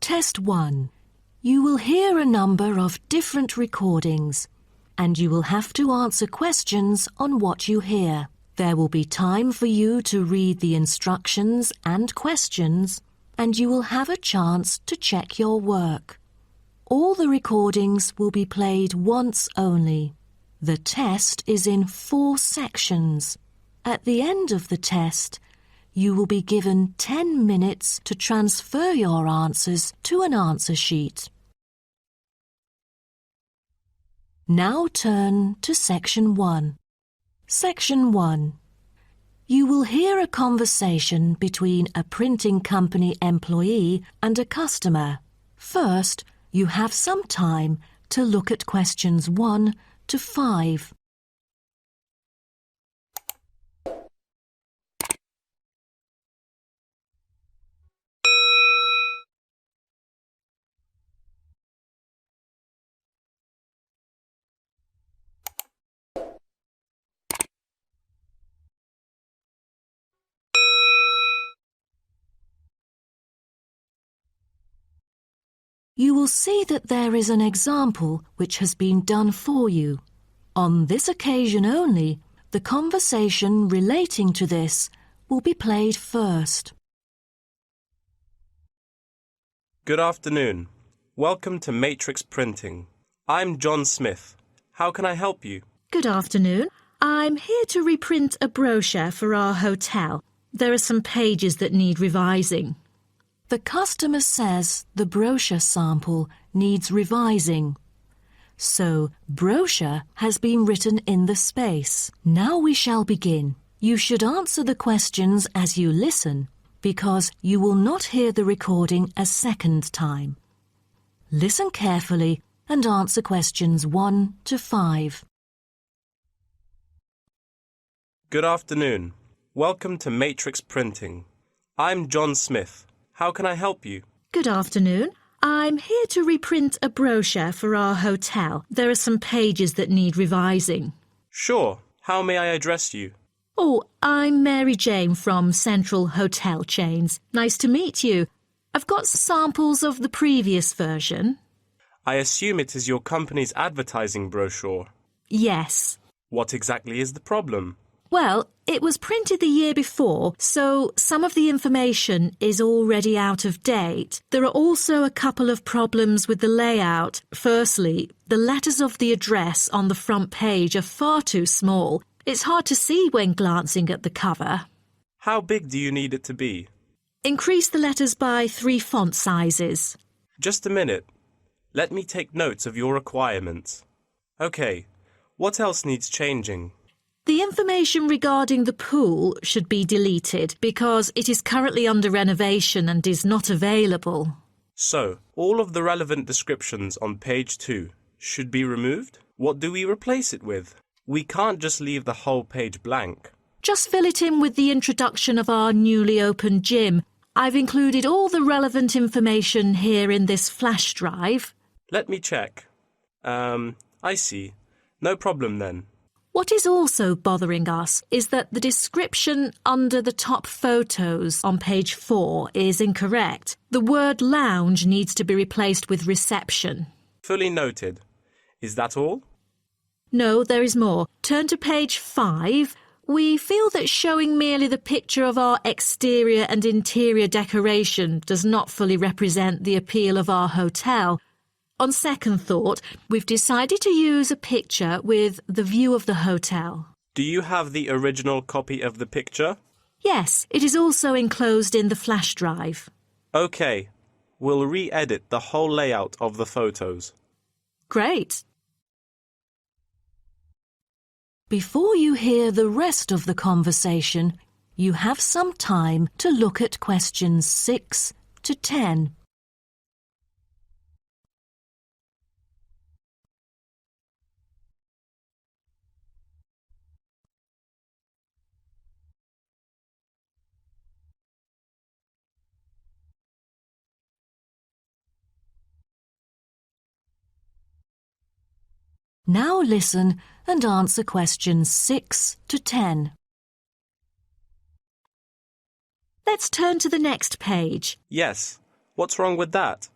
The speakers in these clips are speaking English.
Test 1. You will hear a number of different recordings, and you will have to answer questions on what you hear. There will be time for you to read the instructions and questions, and you will have a chance to check your work. All the recordings will be played once only. The test is in 4 sections. At the end of the test, you will be given 10 minutes to transfer your answers to an answer sheet. Now turn to Section 1. Section 1. You will hear a conversation between a printing company employee and a customer. First, you have some time to look at questions 1 to 5. You will see that there is an example which has been done for you. On this occasion only, the conversation relating to this will be played first. Good afternoon. Welcome to Matrix Printing. I'm John Smith. How can I help you? Good afternoon. I'm here to reprint a brochure for our hotel. There are some pages that need revising. The customer says the brochure sample needs revising. So, brochure has been written in the space. Now we shall begin. You should answer the questions as you listen, because you will not hear the recording a second time. Listen carefully and answer questions 1 to 5. Good afternoon. Welcome to Matrix Printing. I'm John Smith. How can I help you? Good afternoon. I'm here to reprint a brochure for our hotel. There are some pages that need revising. Sure. How may I address you? Oh, I'm Mary Jane from Central Hotel Chains. Nice to meet you. I've got samples of the previous version. I assume it is your company's advertising brochure. Yes. What exactly is the problem? Well, it was printed the year before, so some of the information is already out of date. There are also a couple of problems with the layout. Firstly, the letters of the address on the front page are far too small. It's hard to see when glancing at the cover. How big do you need it to be? Increase the letters by 3 font sizes. Just a minute. Let me take notes of your requirements. Okay, what else needs changing? The information regarding the pool should be deleted because it is currently under renovation and is not available. So, all of the relevant descriptions on page 2 should be removed? What do we replace it with? We can't just leave the whole page blank. Just fill it in with the introduction of our newly opened gym. I've included all the relevant information here in this flash drive. Let me check. I see. No problem then. What is also bothering us is that the description under the top photos on page 4 is incorrect. The word lounge needs to be replaced with reception. Fully noted. Is that all? No, there is more. Turn to page 5. We feel that showing merely the picture of our exterior and interior decoration does not fully represent the appeal of our hotel. On second thought, we've decided to use a picture with the view of the hotel. Do you have the original copy of the picture? Yes, it is also enclosed in the flash drive. Okay, we'll re-edit the whole layout of the photos. Great. Before you hear the rest of the conversation, you have some time to look at questions 6 to 10. Now listen and answer questions 6 to 10. Let's turn to the next page. Yes, What's wrong with that?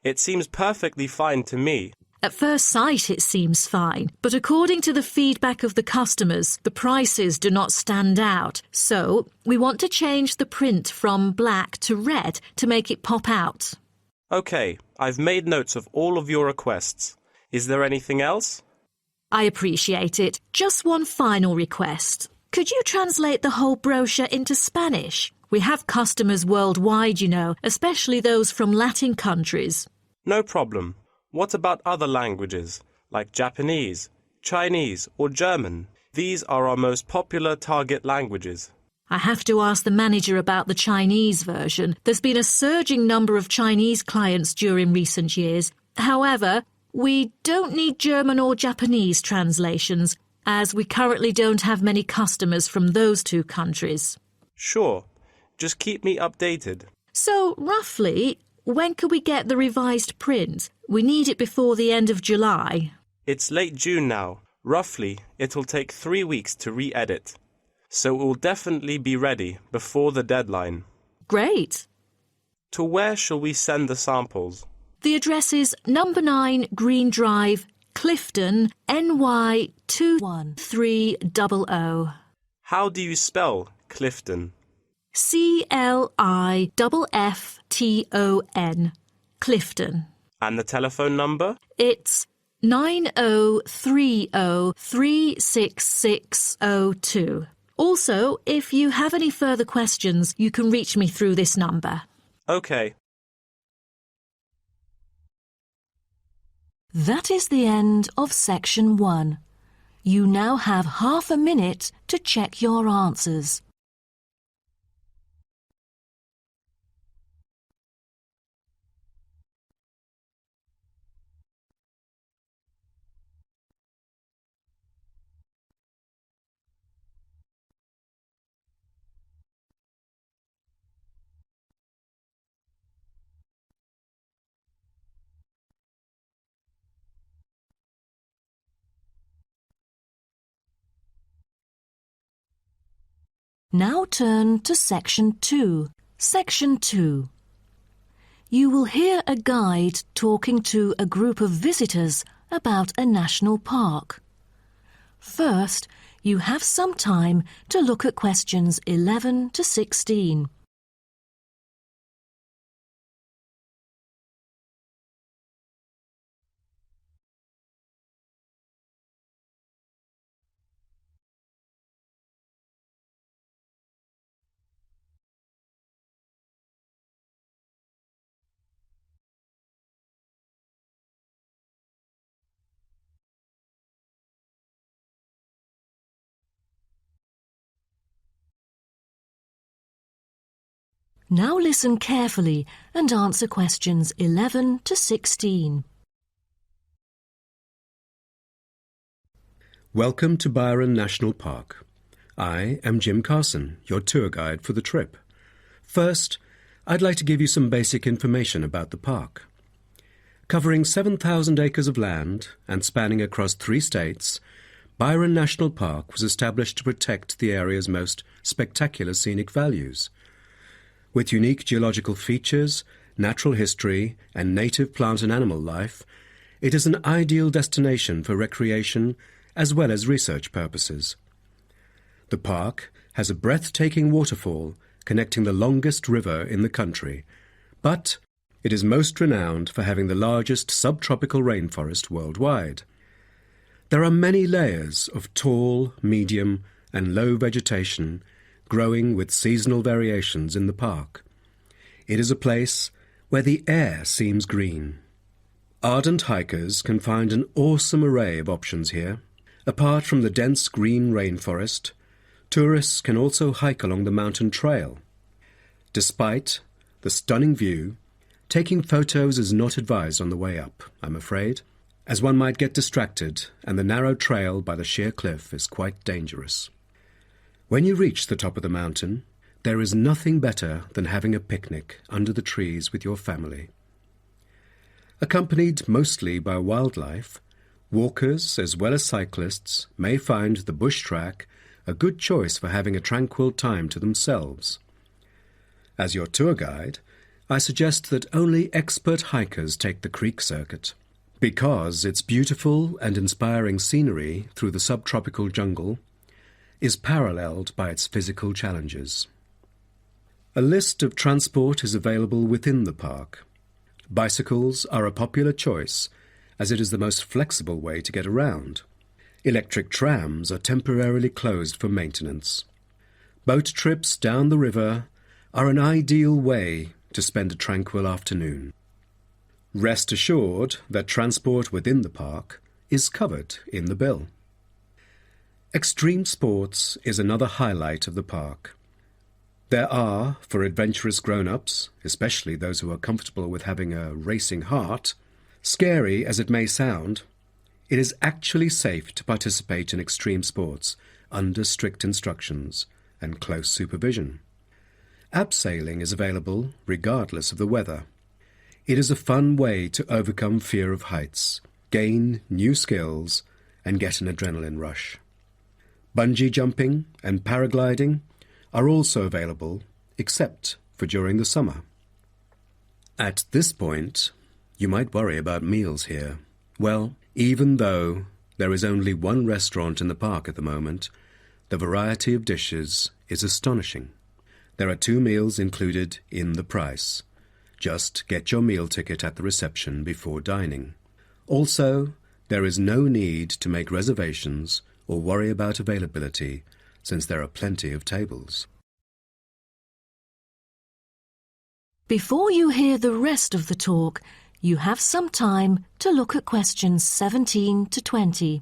It seems perfectly fine to me. At first sight, it seems fine, but according to the feedback of the customers, the prices do not stand out. So, we want to change the print from black to red to make it pop out. Okay, I've made notes of all of your requests. Is there anything else? I appreciate it. Just one final request. Could you translate the whole brochure into Spanish? We have customers worldwide, you know, especially those from Latin countries. No problem. What about other languages, like Japanese, Chinese, or German? These are our most popular target languages. I have to ask the manager about the Chinese version. There's been a surging number of Chinese clients during recent years. However, we don't need German or Japanese translations, as we currently don't have many customers from those two countries. Sure. Just keep me updated. So, roughly, when could we get the revised print? We need it before the end of July. It's late June now. Roughly, it'll take 3 weeks to re-edit. So it will definitely be ready before the deadline. Great. To where shall we send the samples? The address is number 9 Green Drive, Clifton, NY 21300. How do you spell Clifton? CLIFFTON, Clifton. And the telephone number? It's 9030366602. Also, if you have any further questions, you can reach me through this number. Okay. That is the end of section 1. You now have half a minute to check your answers. Now turn to section 2. Section 2. You will hear a guide talking to a group of visitors about a national park. First, you have some time to look at questions 11 to 16. Now listen carefully and answer questions 11 to 16. Welcome to Byron National Park. I am Jim Carson, your tour guide for the trip. First, I'd like to give you some basic information about the park. Covering 7,000 acres of land and spanning across 3 states, Byron National Park was established to protect the area's most spectacular scenic values. With unique geological features, natural history, and native plant and animal life, it is an ideal destination for recreation as well as research purposes. The park has a breathtaking waterfall connecting the longest river in the country, but it is most renowned for having the largest subtropical rainforest worldwide. There are many layers of tall, medium, and low vegetation growing with seasonal variations in the park. It is a place where the air seems green. Ardent hikers can find an awesome array of options here. Apart from the dense green rainforest, tourists can also hike along the mountain trail. Despite the stunning view, taking photos is not advised on the way up, I'm afraid, as one might get distracted and the narrow trail by the sheer cliff is quite dangerous. When you reach the top of the mountain, there is nothing better than having a picnic under the trees with your family. Accompanied mostly by wildlife, walkers as well as cyclists may find the bush track a good choice for having a tranquil time to themselves. As your tour guide, I suggest that only expert hikers take the creek circuit, because its beautiful and inspiring scenery through the subtropical jungle is paralleled by its physical challenges. A list of transport is available within the park. Bicycles are a popular choice, as it is the most flexible way to get around. Electric trams are temporarily closed for maintenance. Boat trips down the river are an ideal way to spend a tranquil afternoon. Rest assured that transport within the park is covered in the bill. Extreme sports is another highlight of the park. There are, for adventurous grown-ups, especially those who are comfortable with having a racing heart, scary as it may sound, it is actually safe to participate in extreme sports under strict instructions and close supervision. Abseiling is available regardless of the weather. It is a fun way to overcome fear of heights, gain new skills, and get an adrenaline rush. Bungee jumping and paragliding are also available, except for during the summer. At this point, you might worry about meals here. Well, even though there is only one restaurant in the park at the moment, the variety of dishes is astonishing. There are 2 meals included in the price. Just get your meal ticket at the reception before dining. Also, there is no need to make reservations or worry about availability, since there are plenty of tables. Before you hear the rest of the talk, you have some time to look at questions 17 to 20.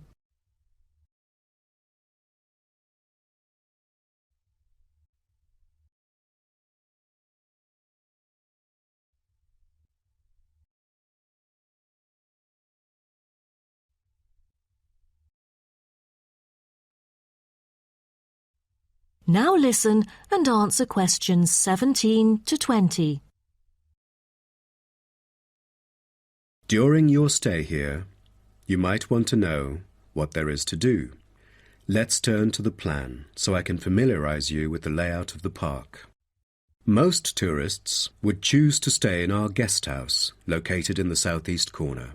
Now listen and answer questions 17 to 20. During your stay here, you might want to know what there is to do. Let's turn to the plan so I can familiarize you with the layout of the park. Most tourists would choose to stay in our guest house, located in the southeast corner.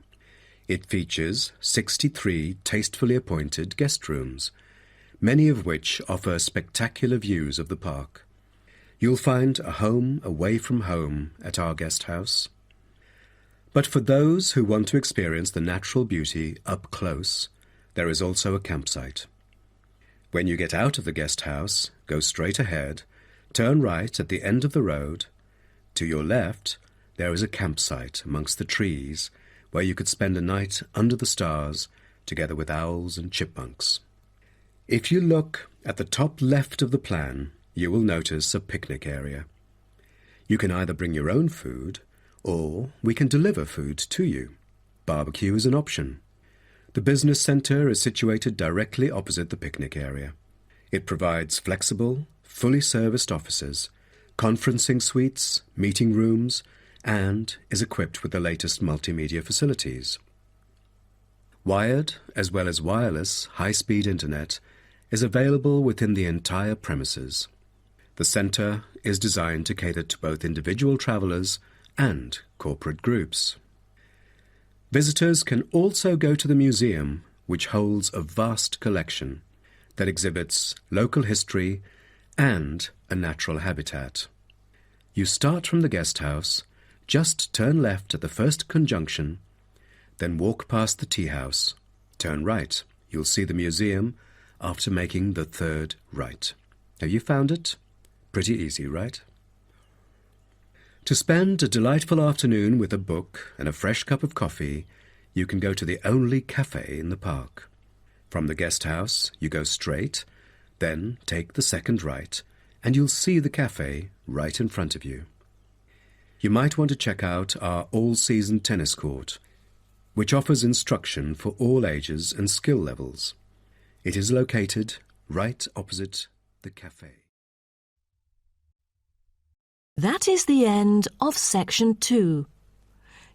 It features 63 tastefully appointed guest rooms, many of which offer spectacular views of the park. You'll find a home away from home at our guest house. But for those who want to experience the natural beauty up close, there is also a campsite. When you get out of the guest house, go straight ahead, turn right at the end of the road. To your left, there is a campsite amongst the trees where you could spend a night under the stars together with owls and chipmunks. If you look at the top left of the plan, you will notice a picnic area. You can either bring your own food, or we can deliver food to you. Barbecue is an option. The business centre is situated directly opposite the picnic area. It provides flexible, fully serviced offices, conferencing suites, meeting rooms, and is equipped with the latest multimedia facilities. Wired, as well as wireless, high-speed internet is available within the entire premises. The centre is designed to cater to both individual travellers and corporate groups. Visitors can also go to the museum, which holds a vast collection that exhibits local history and a natural habitat. You start from the guest house, just turn left at the first conjunction, then walk past the tea house. Turn right. You'll see the museum after making the third right. Have you found it? Pretty easy, right? To spend a delightful afternoon with a book and a fresh cup of coffee, you can go to the only cafe in the park. From the guest house, you go straight, then take the second right, and you'll see the cafe right in front of you. You might want to check out our all-season tennis court, which offers instruction for all ages and skill levels. It is located right opposite the cafe. That is the end of section 2.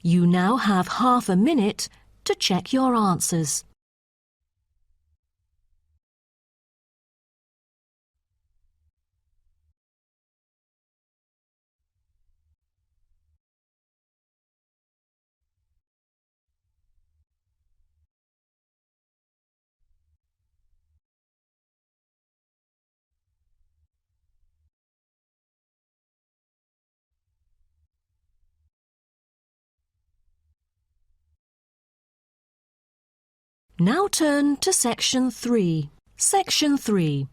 You now have half a minute to check your answers. Now turn to Section 3. Section 3.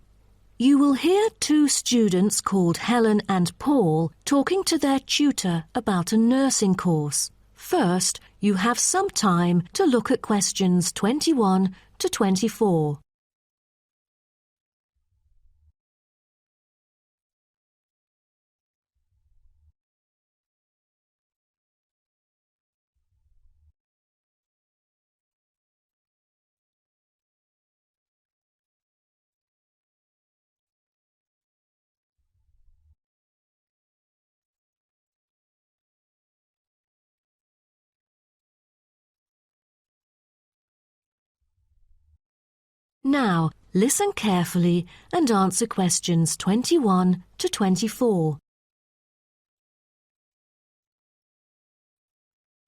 You will hear two students called Helen and Paul talking to their tutor about a nursing course. First, you have some time to look at questions 21 to 24. Now, listen carefully and answer questions 21 to 24.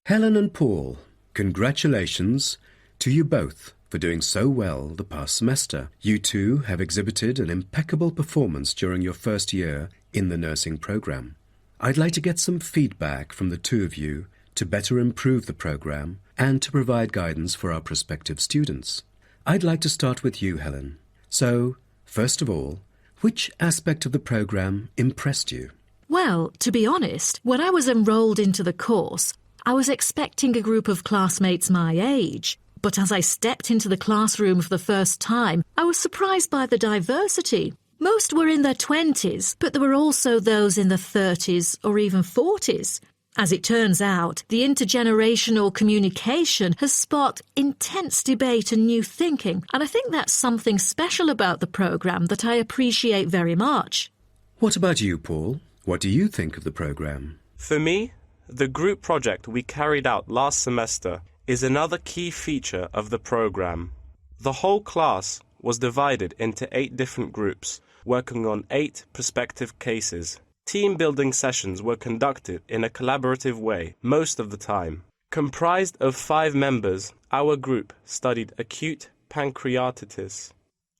Helen and Paul, congratulations to you both for doing so well the past semester. You two have exhibited an impeccable performance during your first year in the nursing program. I'd like to get some feedback from the two of you to better improve the program and to provide guidance for our prospective students. I'd like to start with you, Helen. So, first of all, which aspect of the program impressed you? Well, to be honest, when I was enrolled into the course, I was expecting a group of classmates my age. But as I stepped into the classroom for the first time, I was surprised by the diversity. Most were in their 20s, but there were also those in their 30s or even 40s. As it turns out, the intergenerational communication has sparked intense debate and new thinking, and I think that's something special about the programme that I appreciate very much. What about you, Paul? What do you think of the program? For me, the group project we carried out last semester is another key feature of the program. The whole class was divided into 8 different groups, working on 8 prospective cases. Team-building sessions were conducted in a collaborative way most of the time. Comprised of 5 members, our group studied acute pancreatitis.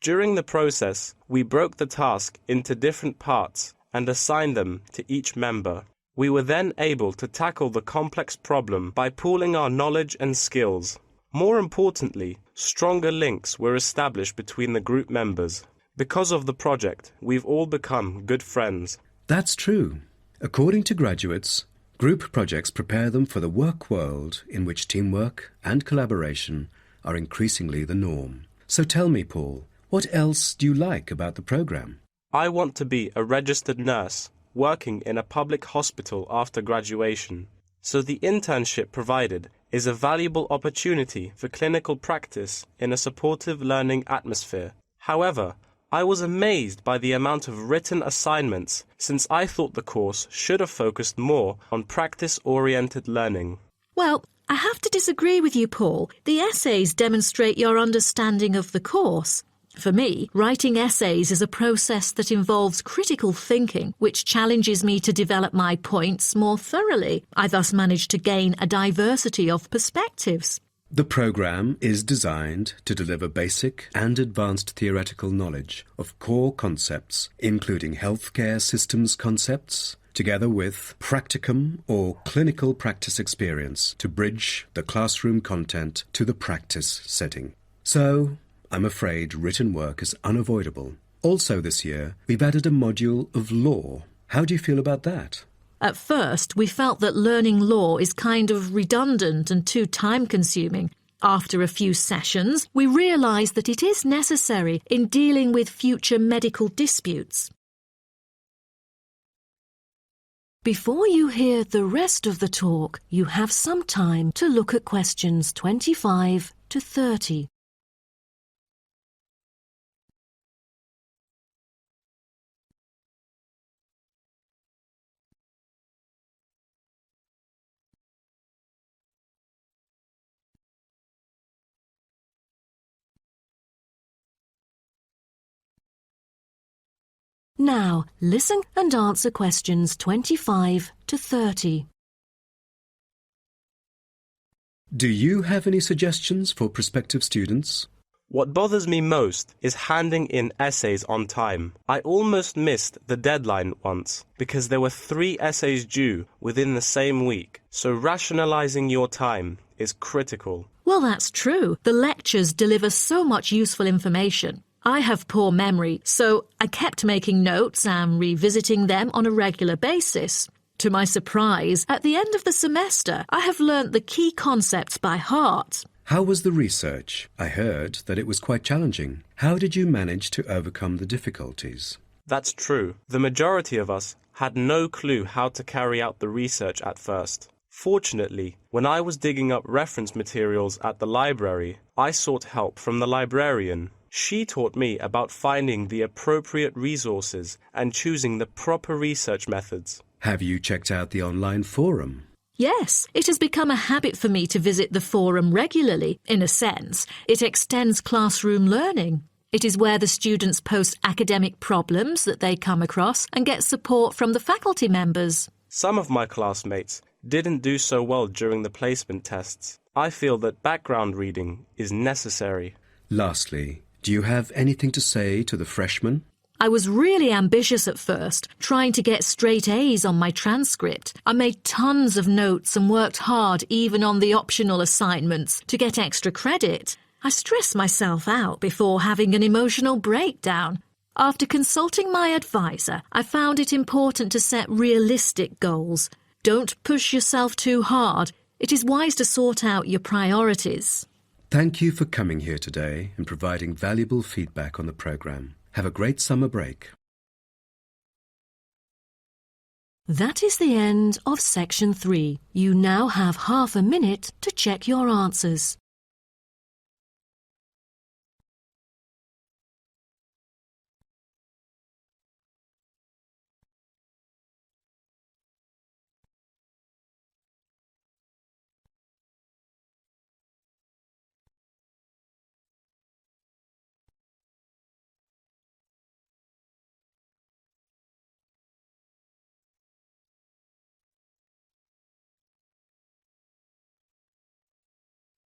During the process, we broke the task into different parts and assigned them to each member. We were then able to tackle the complex problem by pooling our knowledge and skills. More importantly, stronger links were established between the group members. Because of the project, we've all become good friends. That's true. According to graduates, group projects prepare them for the work world in which teamwork and collaboration are increasingly the norm. So tell me, Paul, what else do you like about the program? I want to be a registered nurse working in a public hospital after graduation. So the internship provided is a valuable opportunity for clinical practice in a supportive learning atmosphere. However, I was amazed by the amount of written assignments, since I thought the course should have focused more on practice-oriented learning. Well, I have to disagree with you, Paul. The essays demonstrate your understanding of the course. For me, writing essays is a process that involves critical thinking, which challenges me to develop my points more thoroughly. I thus managed to gain a diversity of perspectives. The program is designed to deliver basic and advanced theoretical knowledge of core concepts, including healthcare systems concepts, together with practicum or clinical practice experience to bridge the classroom content to the practice setting. So, I'm afraid written work is unavoidable. Also this year, we've added a module of law. How do you feel about that? At first, we felt that learning law is kind of redundant and too time-consuming. After a few sessions, we realised that it is necessary in dealing with future medical disputes. Before you hear the rest of the talk, you have some time to look at questions 25 to 30. Now, listen and answer questions 25 to 30. Do you have any suggestions for prospective students? What bothers me most is handing in essays on time. I almost missed the deadline once because there were 3 essays due within the same week, so rationalizing your time is critical. Well, that's true. The lectures deliver so much useful information. I have poor memory, so I kept making notes and revisiting them on a regular basis. To my surprise, at the end of the semester, I have learnt the key concepts by heart. How was the research? I heard that it was quite challenging. How did you manage to overcome the difficulties? That's true. The majority of us had no clue how to carry out the research at first. Fortunately, when I was digging up reference materials at the library, I sought help from the librarian. She taught me about finding the appropriate resources and choosing the proper research methods. Have you checked out the online forum? Yes, it has become a habit for me to visit the forum regularly. In a sense, it extends classroom learning. It is where the students post academic problems that they come across and get support from the faculty members. Some of my classmates didn't do so well during the placement tests. I feel that background reading is necessary. Lastly, do you have anything to say to the freshmen? I was really ambitious at first, trying to get straight A's on my transcript. I made tons of notes and worked hard even on the optional assignments to get extra credit. I stressed myself out before having an emotional breakdown. After consulting my advisor, I found it important to set realistic goals. Don't push yourself too hard. It is wise to sort out your priorities. Thank you for coming here today and providing valuable feedback on the program. Have a great summer break. That is the end of section 3. You now have half a minute to check your answers.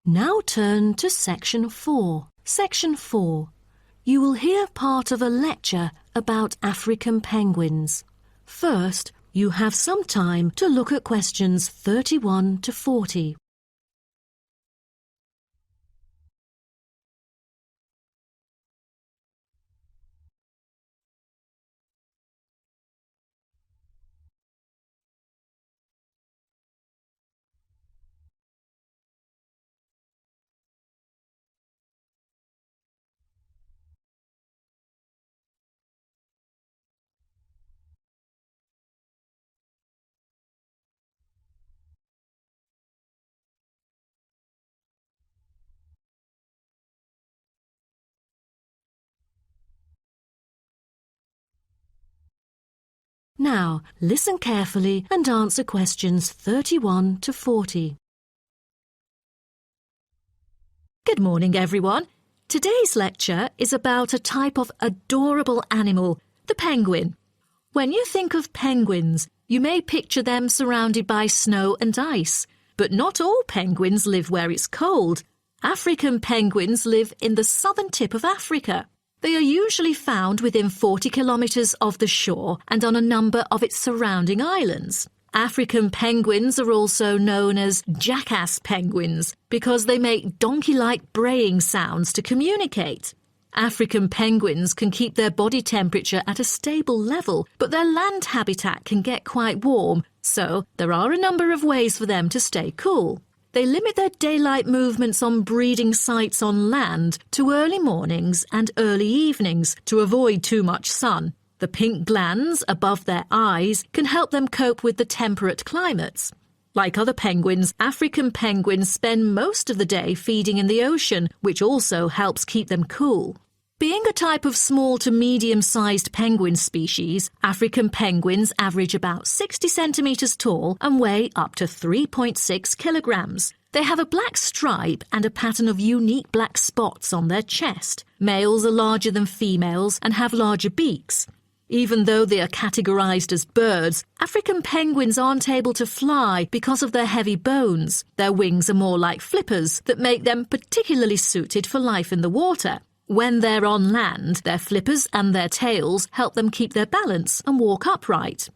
Now turn to section 4. Section 4. You will hear part of a lecture about African penguins. First, you have some time to look at questions 31 to 40. Now, listen carefully and answer questions 31 to 40. Good morning, everyone. Today's lecture is about a type of adorable animal, the penguin. When you think of penguins, you may picture them surrounded by snow and ice. But not all penguins live where it's cold. African penguins live in the southern tip of Africa. They are usually found within 40 kilometres of the shore and on a number of its surrounding islands. African penguins are also known as jackass penguins because they make donkey-like braying sounds to communicate. African penguins can keep their body temperature at a stable level, but their land habitat can get quite warm, so there are a number of ways for them to stay cool. They limit their daylight movements on breeding sites on land to early mornings and early evenings to avoid too much sun. The pink glands above their eyes can help them cope with the temperate climates. Like other penguins, African penguins spend most of the day feeding in the ocean, which also helps keep them cool. Being a type of small to medium-sized penguin species, African penguins average about 60 centimetres tall and weigh up to 3.6 kilograms. They have a black stripe and a pattern of unique black spots on their chest. Males are larger than females and have larger beaks. Even though they are categorized as birds, African penguins aren't able to fly because of their heavy bones. Their wings are more like flippers that make them particularly suited for life in the water. When they're on land, their flippers and their tails help them keep their balance and walk upright.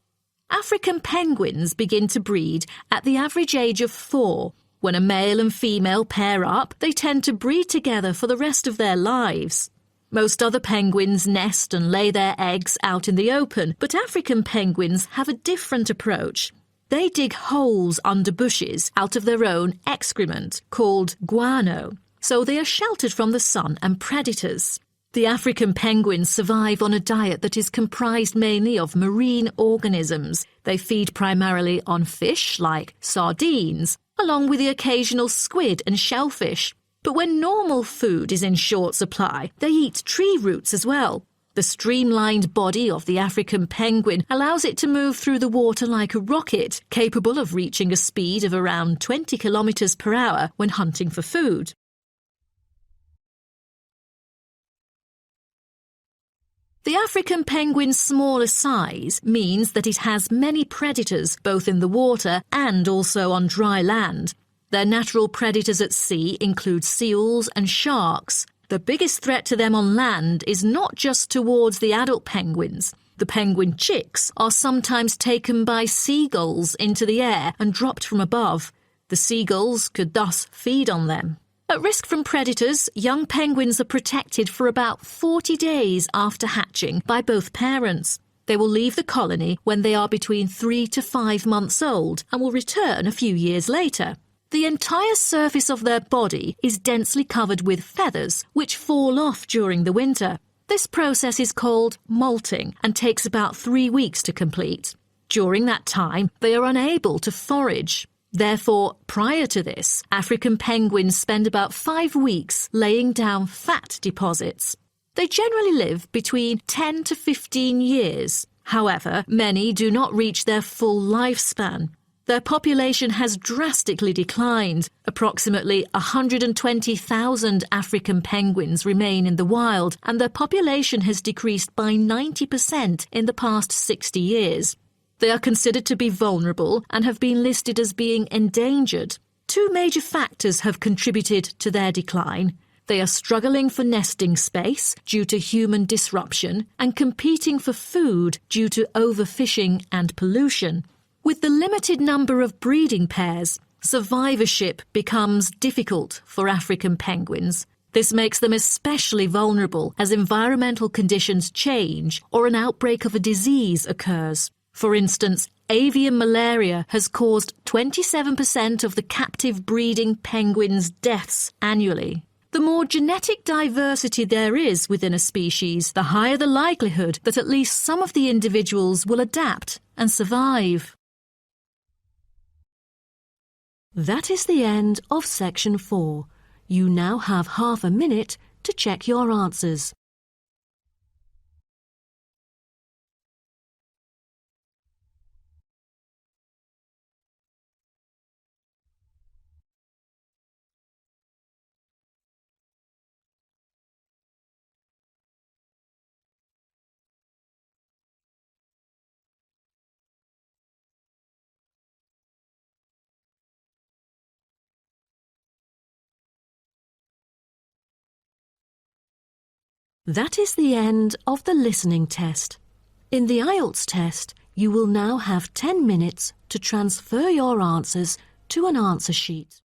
African penguins begin to breed at the average age of 4. When a male and female pair up, they tend to breed together for the rest of their lives. Most other penguins nest and lay their eggs out in the open, but African penguins have a different approach. They dig holes under bushes out of their own excrement, called guano, so they are sheltered from the sun and predators. The African penguins survive on a diet that is comprised mainly of marine organisms. They feed primarily on fish like sardines, along with the occasional squid and shellfish. But when normal food is in short supply, they eat tree roots as well. The streamlined body of the African penguin allows it to move through the water like a rocket, capable of reaching a speed of around 20 kilometers per hour when hunting for food. The African penguin's smaller size means that it has many predators both in the water and also on dry land. Their natural predators at sea include seals and sharks. The biggest threat to them on land is not just towards the adult penguins. The penguin chicks are sometimes taken by seagulls into the air and dropped from above. The seagulls could thus feed on them. At risk from predators, young penguins are protected for about 40 days after hatching by both parents. They will leave the colony when they are between 3 to 5 months old and will return a few years later. The entire surface of their body is densely covered with feathers, which fall off during the winter. This process is called molting and takes about 3 weeks to complete. During that time, they are unable to forage. Therefore, prior to this, African penguins spend about 5 weeks laying down fat deposits. They generally live between 10 to 15 years. However, many do not reach their full lifespan. Their population has drastically declined. Approximately 120,000 African penguins remain in the wild, and their population has decreased by 90% in the past 60 years. They are considered to be vulnerable and have been listed as being endangered. 2 major factors have contributed to their decline. They are struggling for nesting space due to human disruption and competing for food due to overfishing and pollution. With the limited number of breeding pairs, survivorship becomes difficult for African penguins. This makes them especially vulnerable as environmental conditions change or an outbreak of a disease occurs. For instance, avian malaria has caused 27% of the captive breeding penguins' deaths annually. The more genetic diversity there is within a species, the higher the likelihood that at least some of the individuals will adapt and survive. That is the end of section 4. You now have half a minute to check your answers. That is the end of the listening test. In the Ielts test, you will now have 10 minutes to transfer your answers to an answer sheet.